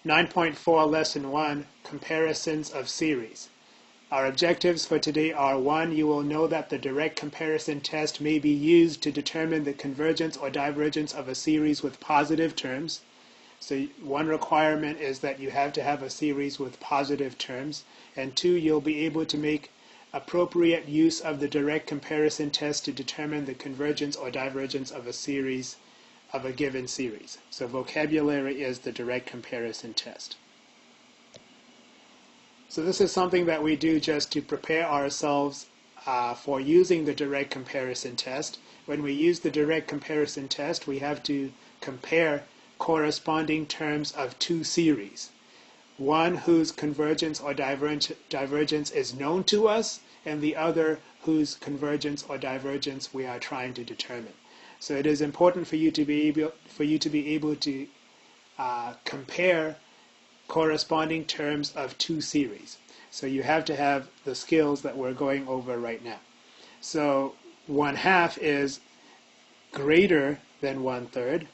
9.4 Lesson 1, Comparisons of Series. Our objectives for today are: 1. You will know that the direct comparison test may be used to determine the convergence or divergence of a series with positive terms. So one requirement is that you have to have a series with positive terms. And 2, you'll be able to make appropriate use of the direct comparison test to determine the convergence or divergence of a series of a given series. So vocabulary is the direct comparison test. So this is something that we do just to prepare ourselves for using the direct comparison test. When we use the direct comparison test, we have to compare corresponding terms of two series. One whose convergence or divergence is known to us, and the other whose convergence or divergence we are trying to determine. So it is important for you to be able to compare corresponding terms of two series. So you have to have the skills that we're going over right now. So 1/2 is greater than 1/3.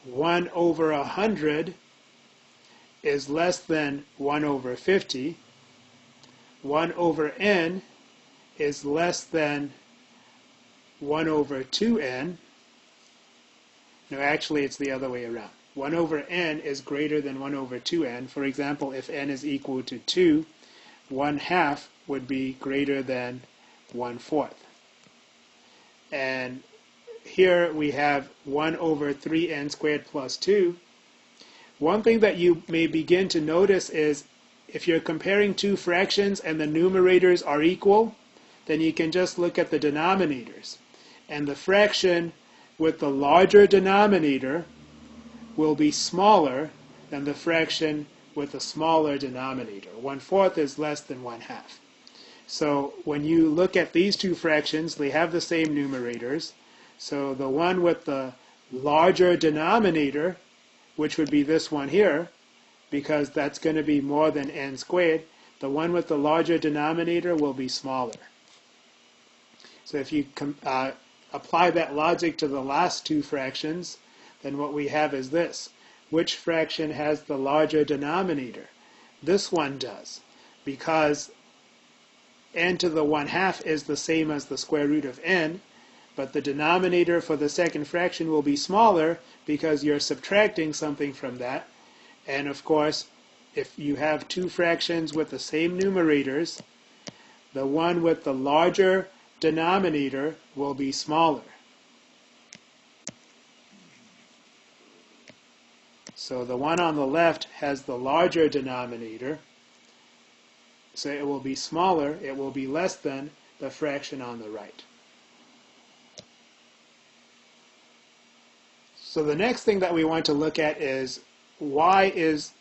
1/100 is less than 1/50. 1/n is less than 1/2n. No, actually it's the other way around. 1/n is greater than 1/2n. For example, if n is equal to 2, 1/2 would be greater than 1/4. And here we have 1/3n squared plus 2. One thing that you may begin to notice is if you're comparing two fractions and the numerators are equal, then you can just look at the denominators. And the fraction with the larger denominator will be smaller than the fraction with a smaller denominator. 1/4 is less than 1/2. So when you look at these two fractions, they have the same numerators. So the one with the larger denominator, which would be this one here, because that's going to be more than n squared, the one with the larger denominator will be smaller. So if you apply that logic to the last two fractions, then what we have is this. Which fraction has the larger denominator? This one does, because n to the 1/2 is the same as the square root of n, but the denominator for the second fraction will be smaller because you're subtracting something from that. And of course, if you have two fractions with the same numerators, the one with the larger denominator will be smaller. So the one on the left has the larger denominator, so it will be smaller, it will be less than the fraction on the right. So the next thing that we want to look at is, why is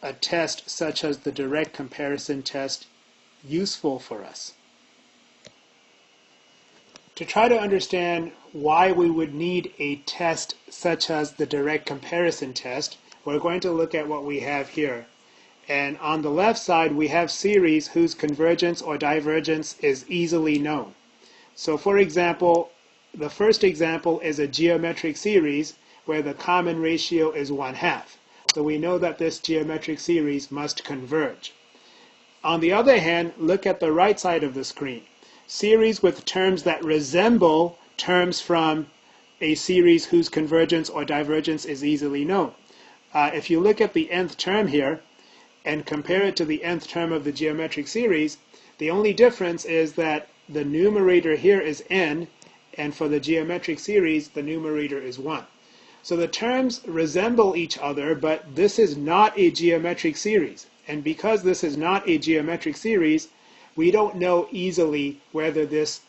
a test such as the direct comparison test useful for us? To try to understand why we would need a test such as the direct comparison test, we're going to look at what we have here. And on the left side, we have series whose convergence or divergence is easily known. So for example, the first example is a geometric series where the common ratio is 1/2. So we know that this geometric series must converge. On the other hand, look at the right side of the screen. Series with terms that resemble terms from a series whose convergence or divergence is easily known. If you look at the nth term here and compare it to the nth term of the geometric series, the only difference is that the numerator here is n, and for the geometric series, the numerator is 1. So the terms resemble each other, but this is not a geometric series. And because this is not a geometric series, we don't know easily whether this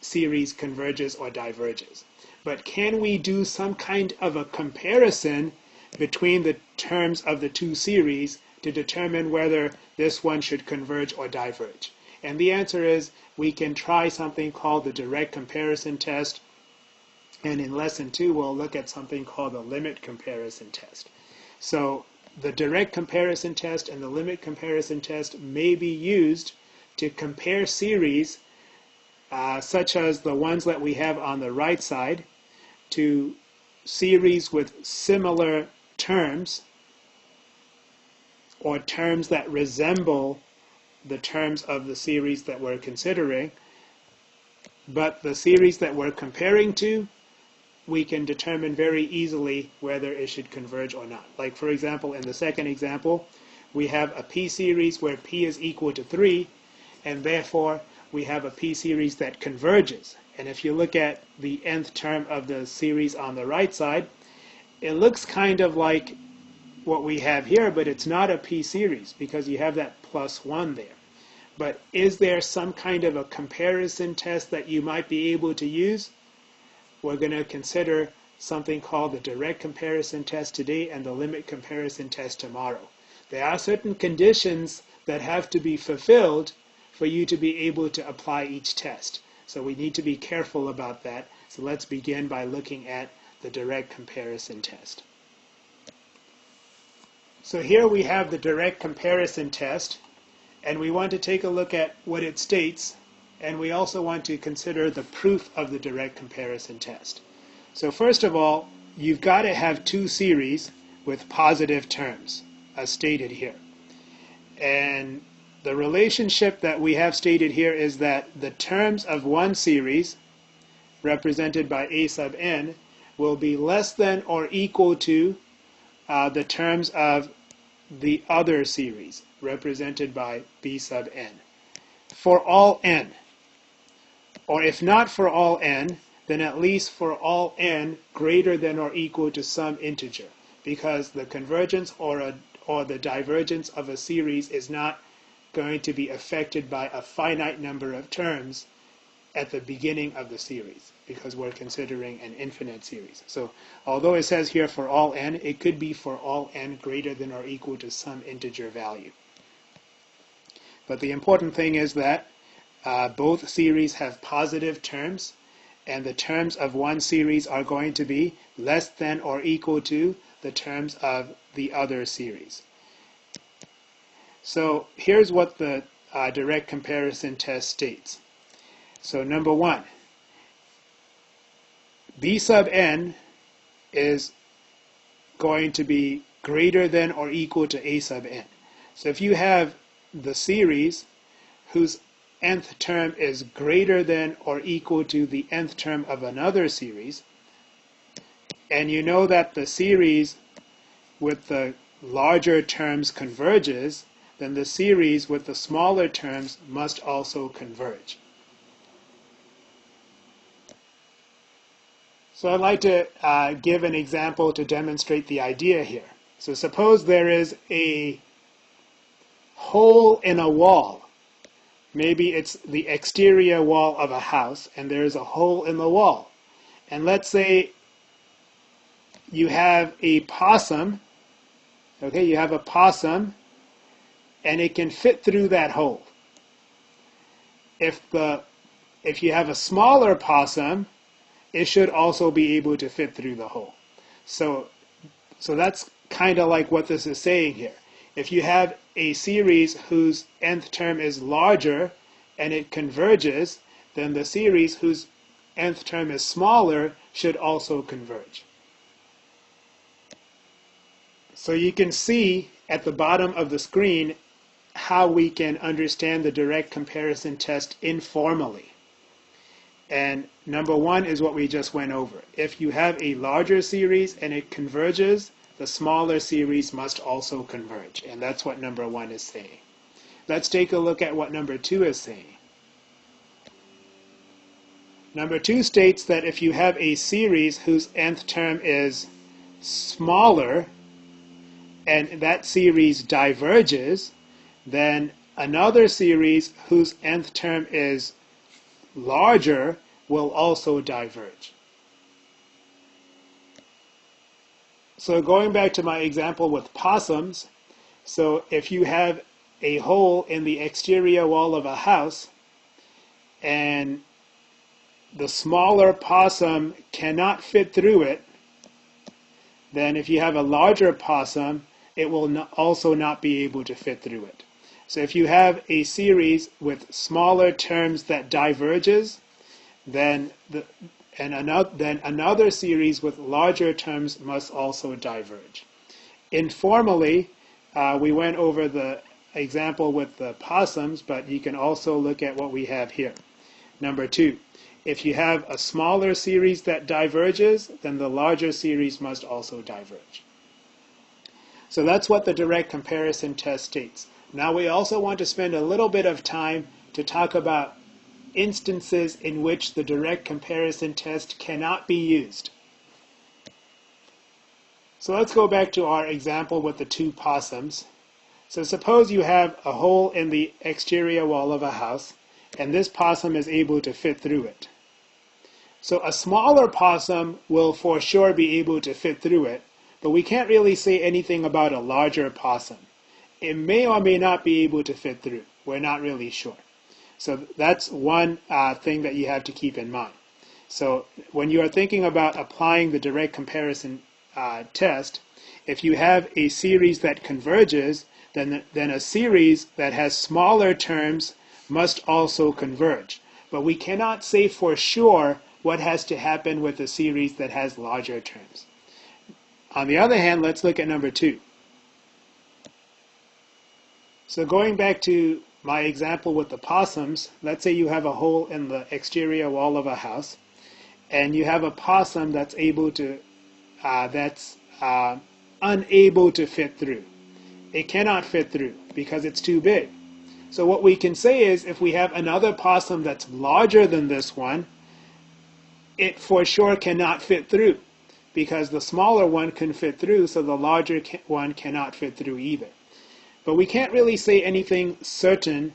series converges or diverges. But can we do some kind of a comparison between the terms of the two series to determine whether this one should converge or diverge? And the answer is, we can try something called the direct comparison test. And in lesson 2, we'll look at something called the limit comparison test. So the direct comparison test and the limit comparison test may be used to compare series such as the ones that we have on the right side to series with similar terms or terms that resemble the terms of the series that we're considering, but the series that we're comparing to, we can determine very easily whether it should converge or not. Like, for example, in the second example, we have a p-series where p is equal to 3, and therefore we have a p-series that converges. And if you look at the nth term of the series on the right side, it looks kind of like what we have here, but it's not a p-series because you have that plus 1 there. But is there some kind of a comparison test that you might be able to use? We're going to consider something called the direct comparison test today and the limit comparison test tomorrow. There are certain conditions that have to be fulfilled for you to be able to apply each test. So we need to be careful about that. So let's begin by looking at the direct comparison test. So here we have the direct comparison test, and we want to take a look at what it states, and we also want to consider the proof of the direct comparison test. So first of all, you've got to have two series with positive terms, as stated here. And the relationship that we have stated here is that the terms of one series, represented by a sub n, will be less than or equal to the terms of the other series, represented by b sub n, for all n. Or if not for all n, then at least for all n greater than or equal to some integer, because the convergence or the divergence of a series is not going to be affected by a finite number of terms at the beginning of the series, because we're considering an infinite series. So although it says here for all n, it could be for all n greater than or equal to some integer value. But the important thing is that both series have positive terms, and the terms of one series are going to be less than or equal to the terms of the other series. So here's what the direct comparison test states. So number one, b sub n is going to be greater than or equal to a sub n. So if you have the series whose nth term is greater than or equal to the nth term of another series, and you know that the series with the larger terms converges, then the series with the smaller terms must also converge. So I'd like to give an example to demonstrate the idea here. So suppose there is a hole in a wall. Maybe it's the exterior wall of a house, and there's a hole in the wall. And let's say you have a possum. Okay, you have a possum, and it can fit through that hole. If you have a smaller possum, it should also be able to fit through the hole. So that's kind of like what this is saying here. If you have a series whose nth term is larger and it converges, then the series whose nth term is smaller should also converge. So you can see at the bottom of the screen how we can understand the direct comparison test informally. And number one is what we just went over. If you have a larger series and it converges, the smaller series must also converge. And that's what number one is saying. Let's take a look at what number two is saying. Number two states that if you have a series whose nth term is smaller and that series diverges, then another series whose nth term is larger will also diverge. So going back to my example with possums, so if you have a hole in the exterior wall of a house and the smaller possum cannot fit through it, then if you have a larger possum, it will also not be able to fit through it. So if you have a series with smaller terms that diverges, then another series with larger terms must also diverge. Informally, we went over the example with the possums, but you can also look at what we have here. Number 2, if you have a smaller series that diverges, then the larger series must also diverge. So that's what the direct comparison test states. Now we also want to spend a little bit of time to talk about instances in which the direct comparison test cannot be used. So let's go back to our example with the 2 possums. So suppose you have a hole in the exterior wall of a house, and this possum is able to fit through it. So a smaller possum will for sure be able to fit through it, but we can't really say anything about a larger possum. It may or may not be able to fit through. We're not really sure. So that's one thing that you have to keep in mind. So when you are thinking about applying the direct comparison test, if you have a series that converges, then a series that has smaller terms must also converge. But we cannot say for sure what has to happen with a series that has larger terms. On the other hand, let's look at number 2. So going back to my example with the possums, let's say you have a hole in the exterior wall of a house, and you have a possum that's unable to fit through. It cannot fit through because it's too big. So what we can say is if we have another possum that's larger than this one, it for sure cannot fit through because the smaller one can fit through, so the larger one cannot fit through either. But we can't really say anything certain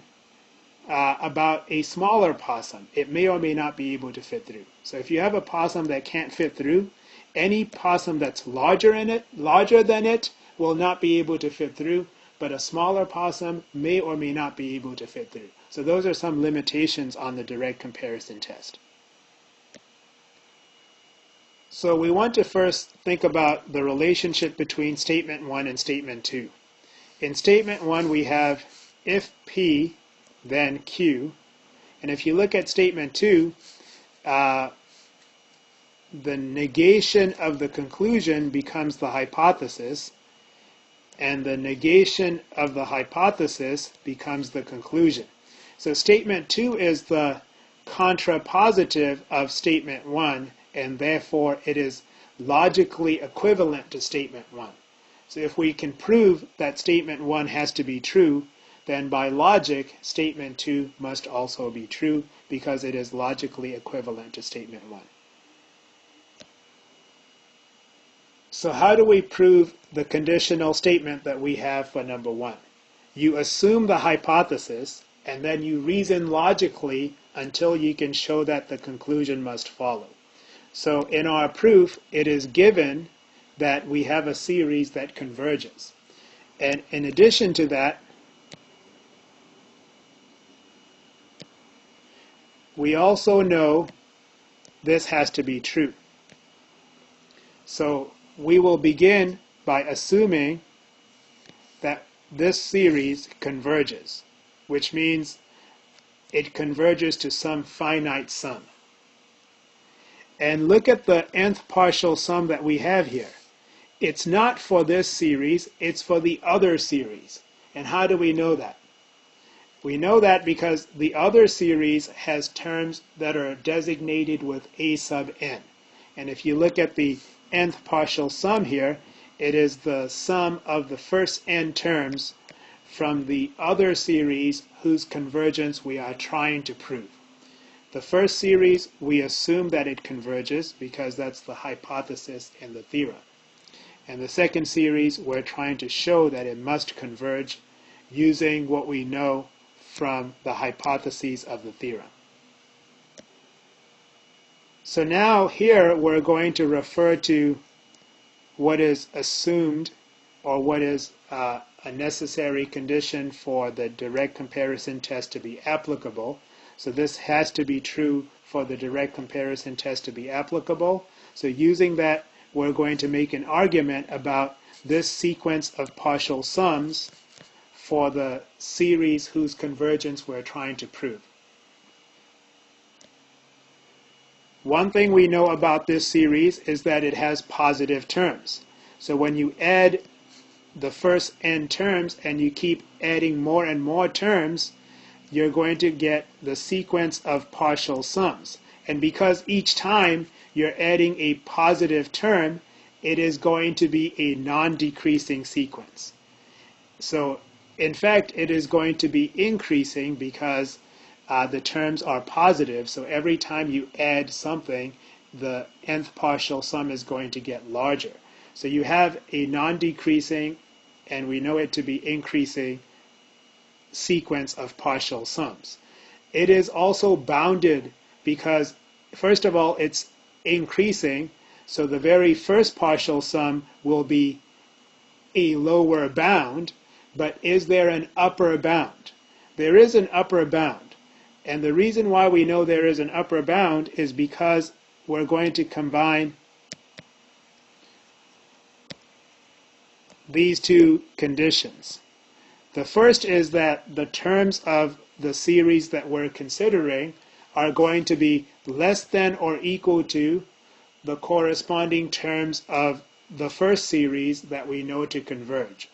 about a smaller possum. It may or may not be able to fit through. So if you have a possum that can't fit through, any possum that's larger than it will not be able to fit through, but a smaller possum may or may not be able to fit through. So those are some limitations on the direct comparison test. So we want to first think about the relationship between statement 1 and statement 2. In statement 1 we have if P, then Q. And if you look at statement 2, the negation of the conclusion becomes the hypothesis, and the negation of the hypothesis becomes the conclusion. So statement 2 is the contrapositive of statement 1, and therefore it is logically equivalent to statement 1. So if we can prove that statement 1 has to be true, then by logic, statement 2 must also be true because it is logically equivalent to statement 1. So how do we prove the conditional statement that we have for number 1? You assume the hypothesis, and then you reason logically until you can show that the conclusion must follow. So in our proof, it is given that we have a series that converges. And in addition to that, we also know this has to be true. So we will begin by assuming that this series converges, which means it converges to some finite sum. And look at the nth partial sum that we have here. It's not for this series, it's for the other series. And how do we know that? We know that because the other series has terms that are designated with a sub n. And if you look at the nth partial sum here, it is the sum of the first n terms from the other series whose convergence we are trying to prove. The first series, we assume that it converges because that's the hypothesis in the theorem. And the second series, we're trying to show that it must converge using what we know from the hypotheses of the theorem. So now here we're going to refer to what is assumed, or what is a necessary condition for the direct comparison test to be applicable. So this has to be true for the direct comparison test to be applicable. So using that, we're going to make an argument about this sequence of partial sums for the series whose convergence we're trying to prove. One thing we know about this series is that it has positive terms. So when you add the first n terms and you keep adding more and more terms, you're going to get the sequence of partial sums. And because each time you're adding a positive term, it is going to be a non-decreasing sequence. So in fact, it is going to be increasing because the terms are positive. So every time you add something, the nth partial sum is going to get larger. So you have a non-decreasing, and we know it to be increasing, sequence of partial sums. It is also bounded because, first of all, it's increasing, so the very first partial sum will be a lower bound, but is there an upper bound? There is an upper bound, and the reason why we know there is an upper bound is because we're going to combine these two conditions. The first is that the terms of the series that we're considering are going to be less than or equal to the corresponding terms of the first series that we know to converge.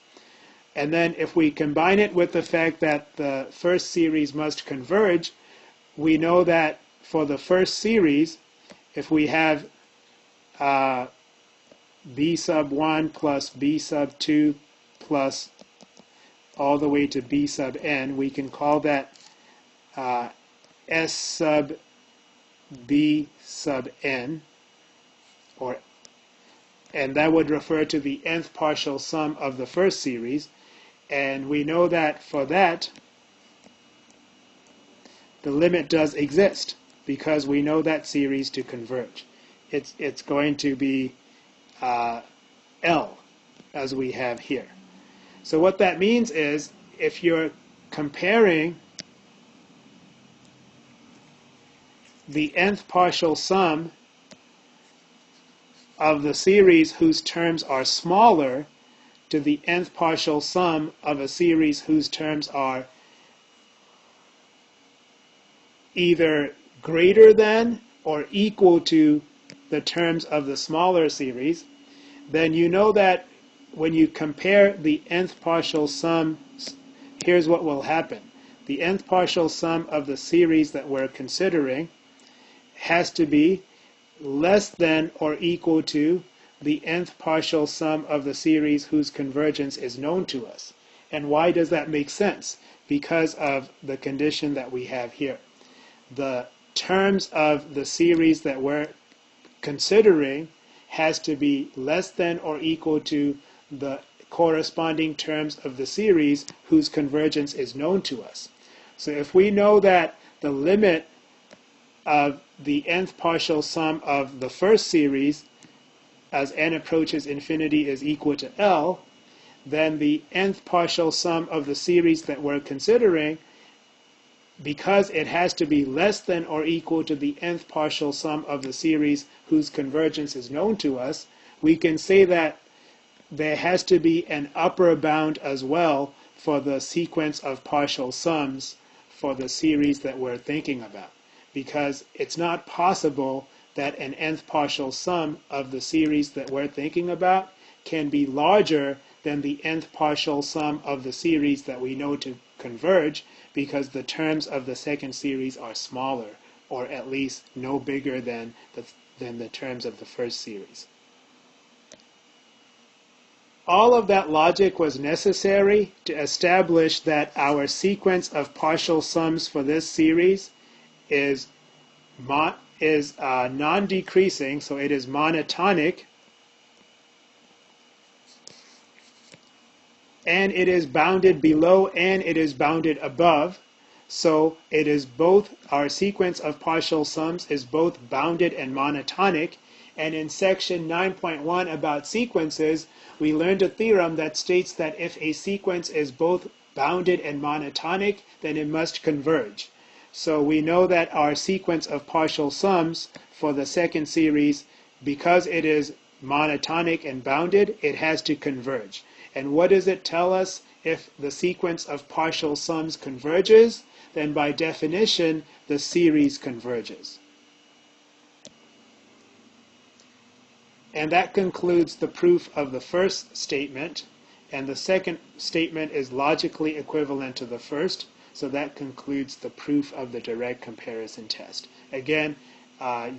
And then if we combine it with the fact that the first series must converge, we know that for the first series, if we have b sub 1 plus b sub 2 plus all the way to b sub n, we can call that s sub b sub n, and that would refer to the nth partial sum of the first series. And we know that for that, the limit does exist because we know that series to converge. It's going to be L, as we have here. So what that means is, if you're comparing the nth partial sum of the series whose terms are smaller to the nth partial sum of a series whose terms are either greater than or equal to the terms of the smaller series, then you know that when you compare the nth partial sum, here's what will happen. The nth partial sum of the series that we're considering has to be less than or equal to the nth partial sum of the series whose convergence is known to us. And why does that make sense? Because of the condition that we have here. The terms of the series that we're considering has to be less than or equal to the corresponding terms of the series whose convergence is known to us. So if we know that the limit of the nth partial sum of the first series as n approaches infinity is equal to L, then the nth partial sum of the series that we're considering, because it has to be less than or equal to the nth partial sum of the series whose convergence is known to us, we can say that there has to be an upper bound as well for the sequence of partial sums for the series that we're thinking about. Because it's not possible that an nth partial sum of the series that we're thinking about can be larger than the nth partial sum of the series that we know to converge, because the terms of the second series are smaller, or at least no bigger than the terms of the first series. All of that logic was necessary to establish that our sequence of partial sums for this series is non-decreasing, so it is monotonic, and it is bounded below and it is bounded above. So it is both, our sequence of partial sums is both bounded and monotonic. And in section 9.1 about sequences, we learned a theorem that states that if a sequence is both bounded and monotonic, then it must converge. So we know that our sequence of partial sums for the second series, because it is monotonic and bounded, it has to converge. And what does it tell us? If the sequence of partial sums converges, then by definition, the series converges. And that concludes the proof of the first statement. and the second statement is logically equivalent to the first, so that concludes the proof of the direct comparison test. Again,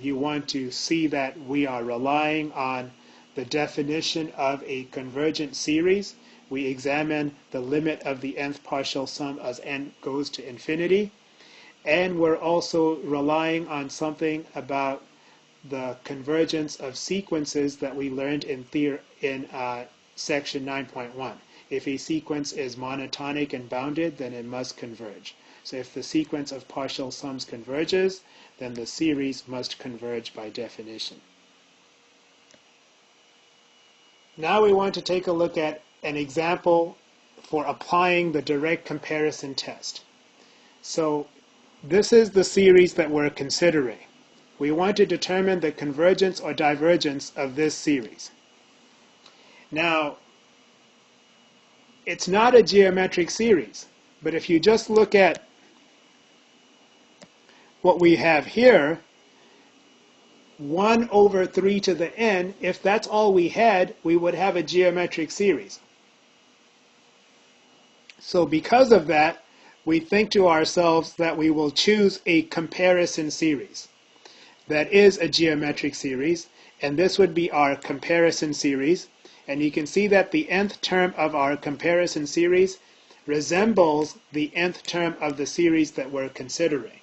you want to see that we are relying on the definition of a convergent series. We examine the limit of the nth partial sum as n goes to infinity, and we're also relying on something about the convergence of sequences that we learned in section 9.1. If a sequence is monotonic and bounded, then it must converge. So if the sequence of partial sums converges, then the series must converge by definition. Now we want to take a look at an example for applying the direct comparison test. So this is the series that we're considering. We want to determine the convergence or divergence of this series. Now, it's not a geometric series, but if you just look at what we have here, 1 over 3 to the n, if that's all we had, we would have a geometric series. So because of that, we think to ourselves that we will choose a comparison series that is a geometric series, and this would be our comparison series. And you can see that the nth term of our comparison series resembles the nth term of the series that we're considering.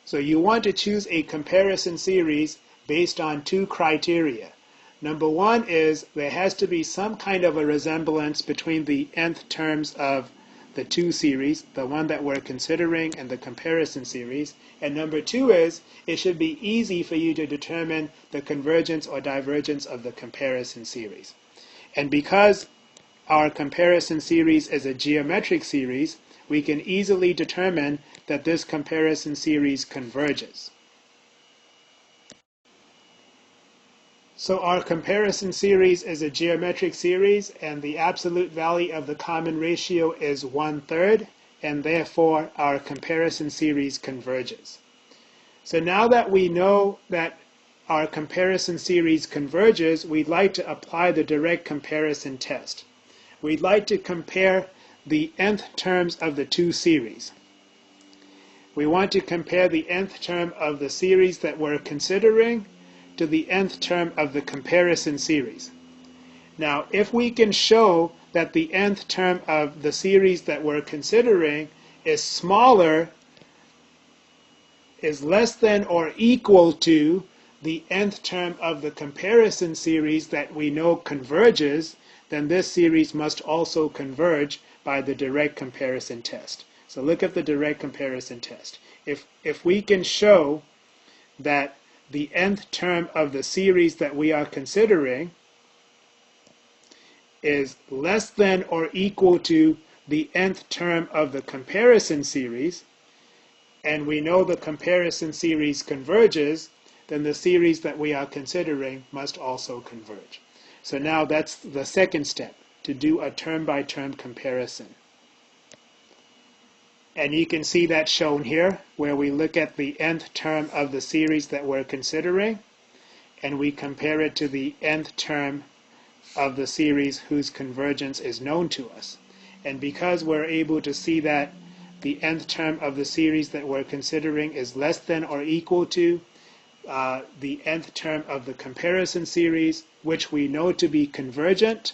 So you want to choose a comparison series based on two criteria. Number one is there has to be some kind of a resemblance between the nth terms of the two series, the one that we're considering and the comparison series. And number two is it should be easy for you to determine the convergence or divergence of the comparison series. And because our comparison series is a geometric series, we can easily determine that this comparison series converges. So our comparison series is a geometric series, and the absolute value of the common ratio is 1/3, and therefore our comparison series converges. So now that we know that our comparison series converges, we'd like to apply the direct comparison test. We'd like to compare the nth terms of the two series. We want to compare the nth term of the series that we're considering to the nth term of the comparison series. Now, if we can show that the nth term of the series that we're considering is smaller, is less than or equal to the nth term of the comparison series that we know converges, then this series must also converge by the direct comparison test. So look at the direct comparison test. If we can show that the nth term of the series that we are considering is less than or equal to the nth term of the comparison series, and we know the comparison series converges, then the series that we are considering must also converge. So now that's the second step, to do a term-by-term comparison. And you can see that shown here, where we look at the nth term of the series that we're considering, and we compare it to the nth term of the series whose convergence is known to us. And because we're able to see that the nth term of the series that we're considering is less than or equal to the nth term of the comparison series, which we know to be convergent,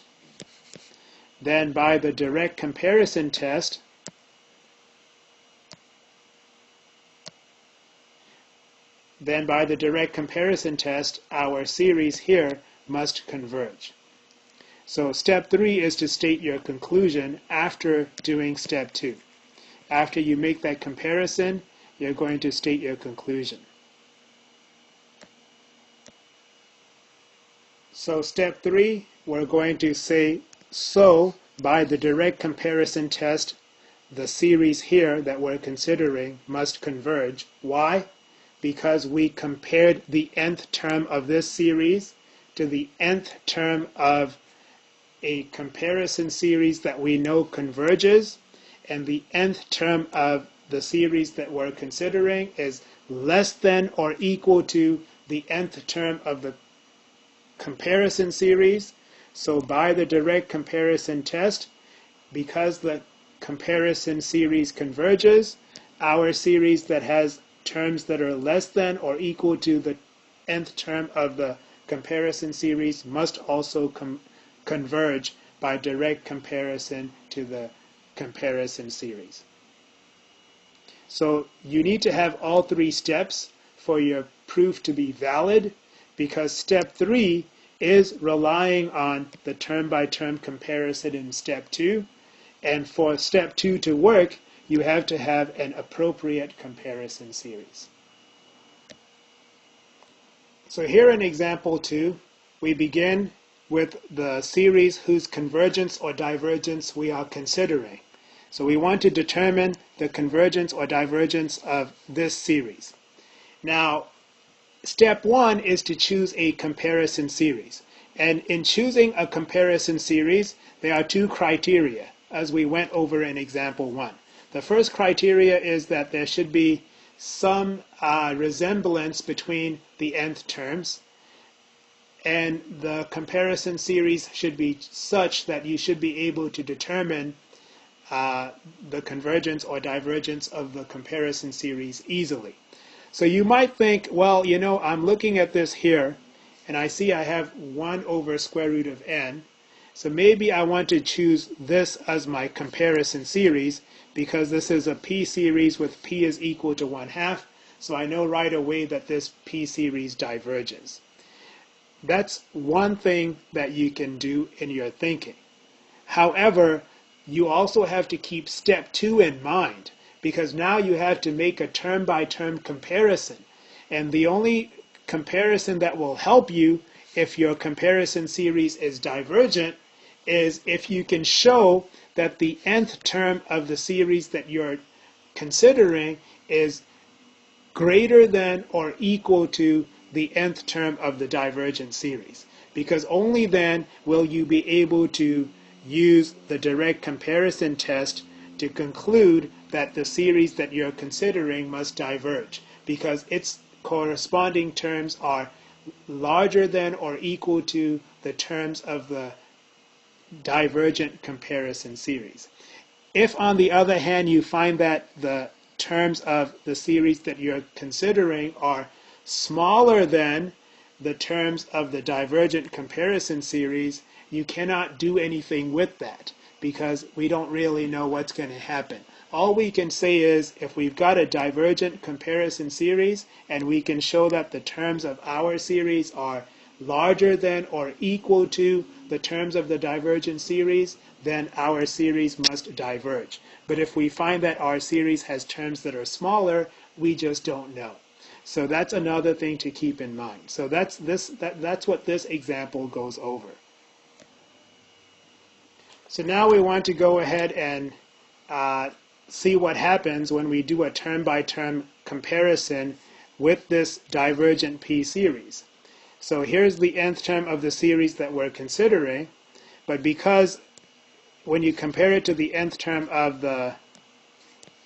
then by the direct comparison test, our series here must converge. So step 3 is to state your conclusion after doing step 2. After you make that comparison, you're going to state your conclusion. So step 3, we're going to say, so by the direct comparison test, the series here that we're considering must converge. Why? Because we compared the nth term of this series to the nth term of a comparison series that we know converges, and the nth term of the series that we're considering is less than or equal to the nth term of the comparison series, So by the direct comparison test, because the comparison series converges, our series that has terms that are less than or equal to the nth term of the comparison series must also converge by direct comparison to the comparison series. So you need to have all three steps for your proof to be valid, because step 3 is relying on the term-by-term comparison in step 2. And for step 2 to work, you have to have an appropriate comparison series. So here in example 2, we begin with the series whose convergence or divergence we are considering. So we want to determine the convergence or divergence of this series. Now, step 1 is to choose a comparison series. And in choosing a comparison series, there are two criteria, as we went over in example 1. The first criteria is that there should be some resemblance between the nth terms, and the comparison series should be such that you should be able to determine the convergence or divergence of the comparison series easily. So you might think, well, you know, I'm looking at this here, and I see I have 1 over square root of n. So maybe I want to choose this as my comparison series, because this is a p-series with p is equal to 1/2. So I know right away that this p-series diverges. That's one thing that you can do in your thinking. However, you also have to keep step 2 in mind, because now you have to make a term-by-term comparison. And the only comparison that will help you if your comparison series is divergent is if you can show that the nth term of the series that you're considering is greater than or equal to the nth term of the divergent series. Because only then will you be able to use the direct comparison test to conclude that the series that you're considering must diverge, because its corresponding terms are larger than or equal to the terms of the divergent comparison series. If, on the other hand, you find that the terms of the series that you're considering are smaller than the terms of the divergent comparison series, you cannot do anything with that, because we don't really know what's going to happen. All we can say is, if we've got a divergent comparison series and we can show that the terms of our series are larger than or equal to the terms of the divergent series, then our series must diverge. But if we find that our series has terms that are smaller, we just don't know. So that's another thing to keep in mind. So that's what this example goes over. So now we want to go ahead and see what happens when we do a term-by-term comparison with this divergent p-series. So here's the nth term of the series that we're considering, but because when you compare it to the nth term of the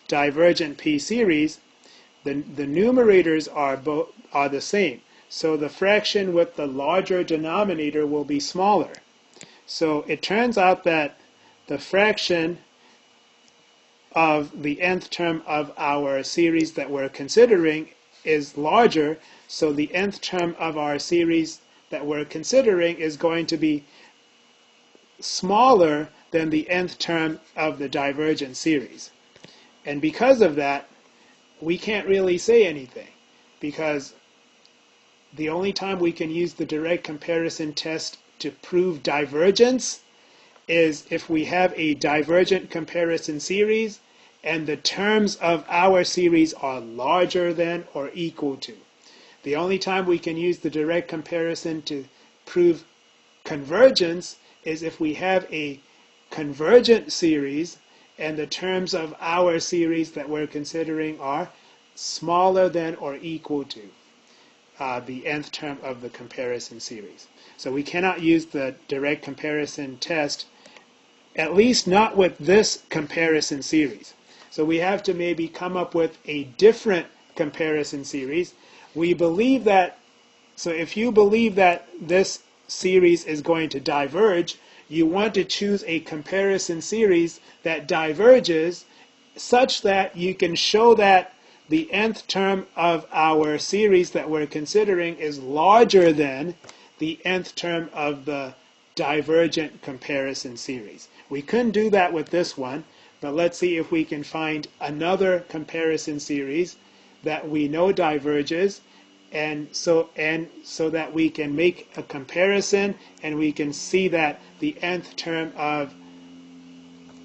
divergent p-series, the numerators are the same. So the fraction with the larger denominator will be smaller. So it turns out that the fraction of the nth term of our series that we're considering is larger, so the nth term of our series that we're considering is going to be smaller than the nth term of the divergent series. And because of that, we can't really say anything, because the only time we can use the direct comparison test to prove divergence is if we have a divergent comparison series and the terms of our series are larger than or equal to. The only time we can use the direct comparison to prove convergence is if we have a convergent series and the terms of our series that we're considering are smaller than or equal to the nth term of the comparison series. So we cannot use the direct comparison test, at least not with this comparison series. So we have to maybe come up with a different comparison series. We believe that, so if you believe that this series is going to diverge, you want to choose a comparison series that diverges such that you can show that the nth term of our series that we're considering is larger than the nth term of the divergent comparison series. We couldn't do that with this one, but let's see if we can find another comparison series that we know diverges, and so that we can make a comparison and we can see that the nth term of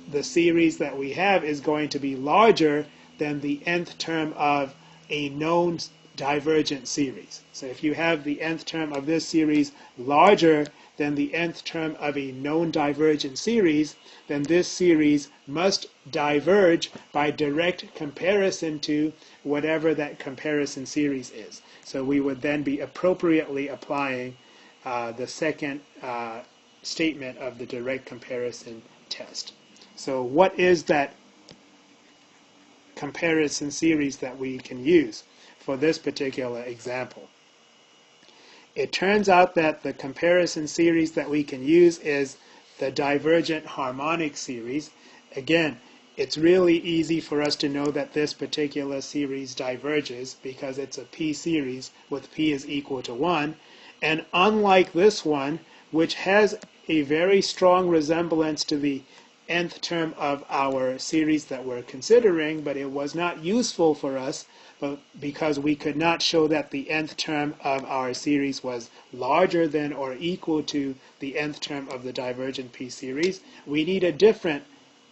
the series that we have is going to be larger than the nth term of a known divergent series. So if you have the nth term of this series larger than the nth term of a known divergent series, then this series must diverge by direct comparison to whatever that comparison series is. So we would then be appropriately applying the second statement of the direct comparison test. So what is that comparison series that we can use for this particular example? It turns out that the comparison series that we can use is the divergent harmonic series. Again, it's really easy for us to know that this particular series diverges because it's a p series with p is equal to 1. And unlike this one, which has a very strong resemblance to the nth term of our series that we're considering, but it was not useful for us because we could not show that the nth term of our series was larger than or equal to the nth term of the divergent p series. We need a different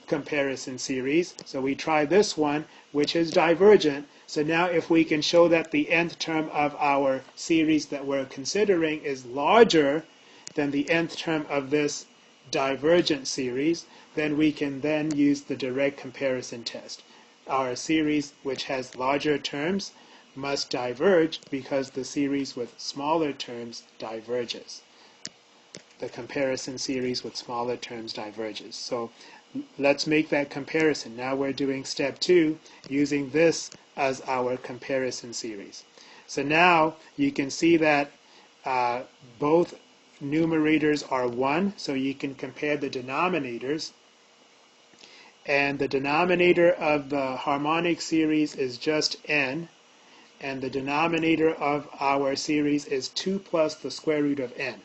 comparison series, so we try this one, which is divergent. So now if we can show that the nth term of our series that we're considering is larger than the nth term of this divergent series, then we can then use the direct comparison test. Our series which has larger terms must diverge because the series with smaller terms diverges. The comparison series with smaller terms diverges. So let's make that comparison. Now we're doing step 2 using this as our comparison series. So now you can see that both numerators are 1, so you can compare the denominators. And the denominator of the harmonic series is just n, and the denominator of our series is 2 plus the square root of n.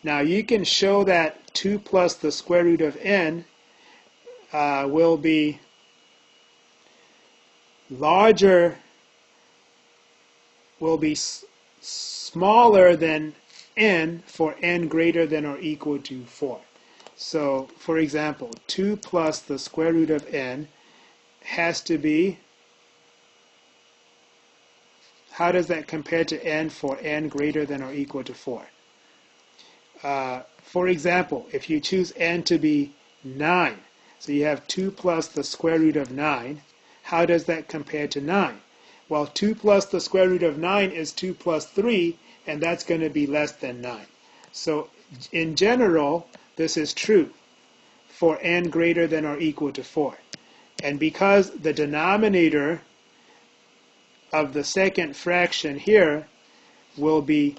Now you can show that 2 plus the square root of n will be larger, will be smaller than n for n greater than or equal to 4. So, for example, 2 plus the square root of n has to be, how does that compare to n for n greater than or equal to 4? For example, if you choose n to be 9, so you have 2 plus the square root of 9, how does that compare to 9? Well, 2 plus the square root of 9 is 2 plus 3, and that's going to be less than 9. So, in general, this is true for n greater than or equal to 4. And because the denominator of the second fraction here will be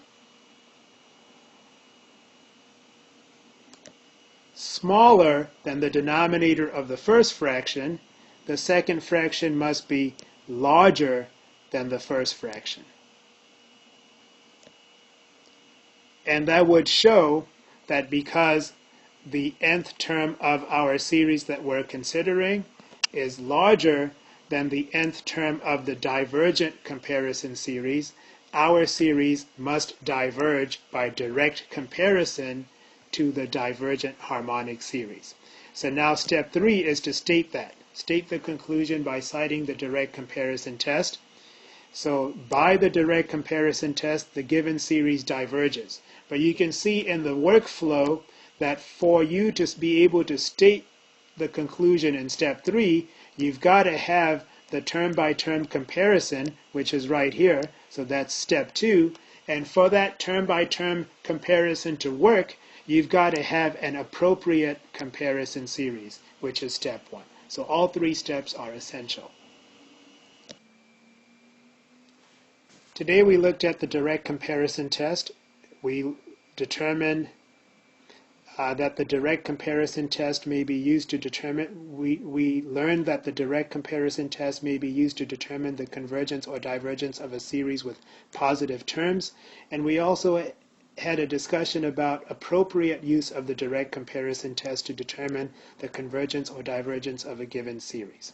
smaller than the denominator of the first fraction, the second fraction must be larger than the first fraction. And that would show that because the nth term of our series that we're considering is larger than the nth term of the divergent comparison series, our series must diverge by direct comparison to the divergent harmonic series. So now step 3 is to state that. State the conclusion by citing the direct comparison test. So by the direct comparison test, the given series diverges. But you can see in the workflow that for you to be able to state the conclusion in step 3, you've got to have the term-by-term comparison, which is right here. So that's step 2. And for that term-by-term comparison to work, you've got to have an appropriate comparison series, which is step 1. So all 3 steps are essential. Today we looked at the direct comparison test. We determine that the direct comparison test may be used to determine, we learned that the direct comparison test may be used to determine the convergence or divergence of a series with positive terms. And we also had a discussion about appropriate use of the direct comparison test to determine the convergence or divergence of a given series.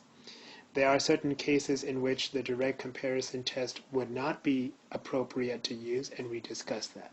There are certain cases in which the direct comparison test would not be appropriate to use, and we discussed that.